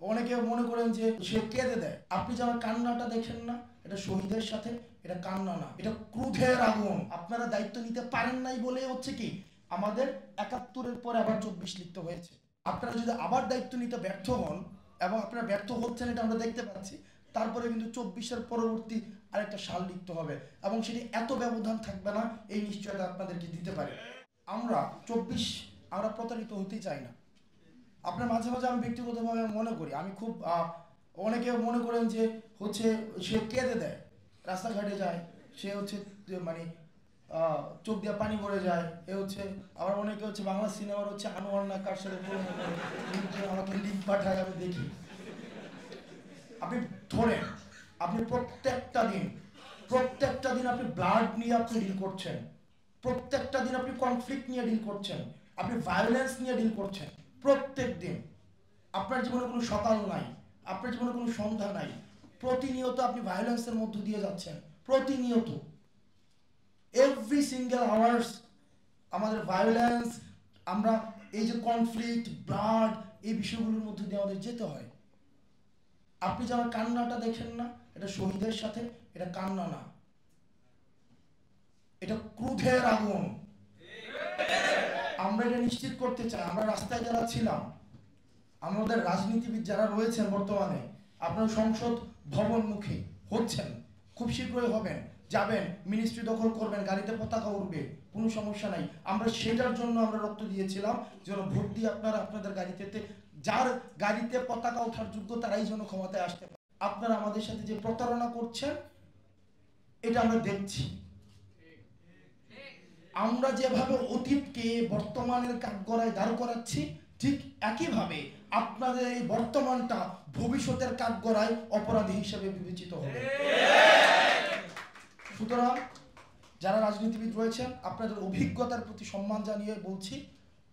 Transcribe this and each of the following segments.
অনেকে মনে করেন যে সে কেঁদে দেয়। আপনি যে আমার কান্নাটা দেখেন না, এটা শহীদের সাথে, এটা কান্না না, এটা ক্রোধের আগুন। আপনারা দায়িত্ব নিতে পারেন নাই বলে হচ্ছে কি আমাদের ৭১-এর পরে আবার ২৪ লিখতে হয়েছে। আপনারা যদি আবার দায়িত্ব নিতে ব্যর্থ হন, এবং আপনারা ব্যর্থ হচ্ছেন এটা আমরা দেখতে পাচ্ছি, তারপরে কিন্তু ২৪-এর পরবর্তী আরেকটা সাল লিখতে হবে, এবং সেটি এত ব্যবধান থাকবে না, এই নিশ্চয়তা আপনাদেরকে দিতে পারে। আমরা ২৪ আমরা প্রতারিত হতে চাই না। আপনার মাঝে মাঝে আমি ব্যক্তিগতভাবে মনে করি, আমি খুব অনেকে মনে করেন যে হচ্ছে সে কেঁদে দেয়, রাস্তাঘাটে যায়, সে হচ্ছে মানে চোখ দিয়ে পানি পড়ে যায়, এ হচ্ছে। আবার অনেকে হচ্ছে বাংলা সিনেমার হচ্ছে আনোয়ার না কার সাথে আমাকে লিঙ্ক পাঠায়, আমি দেখি। আপনি ধরেন, আপনি প্রত্যেকটা দিন আপনি ব্লাড নিয়ে আপনি ডিল করছেন, প্রত্যেকটা দিন আপনি কনফ্লিক্ট নিয়ে ডিল করছেন, আপনি ভায়োলেন্স নিয়ে ডিল করছেন। প্রত্যেক দিন আপনার জীবনে কোনো সকাল নাই, আপনার জীবনে কোনো সন্ধ্যা নাই, প্রতিনিয়ত আপনি ভায়োলেন্সের মধ্য দিয়ে যাচ্ছেন, প্রতিনিয়ত এভরি সিঙ্গেল আওয়ার্স আমাদের ভায়োলেন্স, আমরা এই যে কনফ্লিক্ট, ব্লাড, এই বিষয়গুলোর মধ্যে দিয়ে আমাদের যেতে হয়। আপনি যে আমার কান্নাটা দেখেন না, এটা শহীদের সাথে, এটা কান্না না, এটা ক্রোধের আগুন। আমরা এটা নিশ্চিত করতে চাই, আমরা রাস্তায় যারা ছিলাম, আমাদের রাজনীতিবিদ যারা রয়েছেন বর্তমানে, আপনারা সংসদ ভবনমুখী হচ্ছেন, খুব শীঘ্রই হবেন, যাবেন, মিনিস্ট্রি দখল করবেন, গাড়িতে পতাকা উঠবে, কোনো সমস্যা নাই। আমরা সেটার জন্য আমরা রক্ত দিয়েছিলাম, যেন ভোট দিয়ে আপনারা আপনাদের গাড়িতে, যার গাড়িতে পতাকা ওঠার যোগ্য তারাই যেন ক্ষমতায় আসতে পারে। আপনারা আমাদের সাথে যে প্রতারণা করছেন, এটা আমরা দেখছি। আমরা যেভাবে অতীতকে বর্তমানের কাঠগড়ায় দাঁড় করাচ্ছি, ঠিক একইভাবে আপনাদের এই বর্তমানটা ভবিষ্যতের কাঠগড়ায় অপরাধী হিসেবে বিবেচিত হবে। সুতরাং যারা রাজনীতিবিদ রয়েছেন, আপনাদের অভিজ্ঞতার প্রতি সম্মান জানিয়ে বলছি,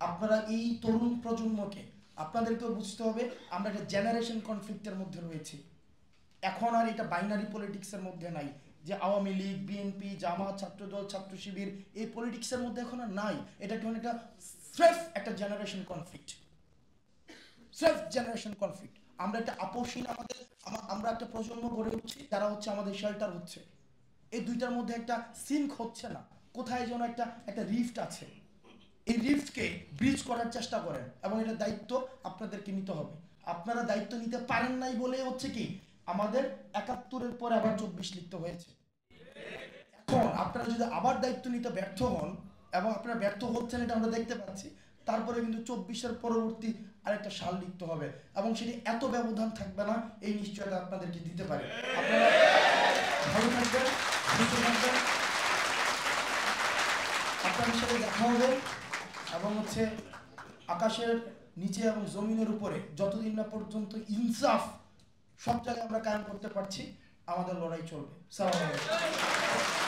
আপনারা এই তরুণ প্রজন্মকে, আপনাদেরকেও বুঝতে হবে আমরা একটা জেনারেশন কনফ্লিক্টের মধ্যে রয়েছি। এখন আর এটা বাইনারি পলিটিক্সের মধ্যে নাই, যে আওয়ামী লীগ, বিএনপি, জামাত, ছাত্রদল, ছাত্র শিবির, এই পলিটিক্সের মধ্যে এখন আর নাই। এটা কেমন একটা স্রেফ একটা জেনারেশন কনফ্লিক্ট, স্রেফ জেনারেশন কনফ্লিক্ট। আমরা একটা আপোষহীন, আমরা একটা প্রজন্ম গড়ে উঠছি যারা হচ্ছে আমাদের শেল্টার হচ্ছে। এই দুইটার মধ্যে একটা সিঙ্ক হচ্ছে না, কোথায় যেন একটা রিফট আছে। এই রিফটকে ব্রিজ করার চেষ্টা করেন, এবং এটার দায়িত্ব আপনাদেরকে নিতে হবে। আপনারা দায়িত্ব নিতে পারেন নাই বলে হচ্ছে কি আমাদের ৭১-এর পরে আবার ২৪ লিখতে হয়েছে। এখন আপনারা যদি আবার দায়িত্ব নিতে ব্যর্থ হন, এবং আপনারা ব্যর্থ হচ্ছেন এটা আমরা দেখতে পাচ্ছি, তারপরে কিন্তু ২৪-এর পরবর্তী আরেকটা সাল লিখতে হবে, এবং সেটি এত ব্যবধান থাকবে না, এই নিশ্চয়তা আপনাদেরকে দিতে পারে। আপনারা ভালো থাকবেন, সুস্থ থাকবেন, আপনাদের সাথে দেখা হবে, এবং হচ্ছে আকাশের নিচে এবং জমিনের উপরে যতদিন না পর্যন্ত ইনসাফ সব জায়গায় আমরা কায়েম করতে পারছি, আমাদের লড়াই চলবে। সালাম আলাইকুম।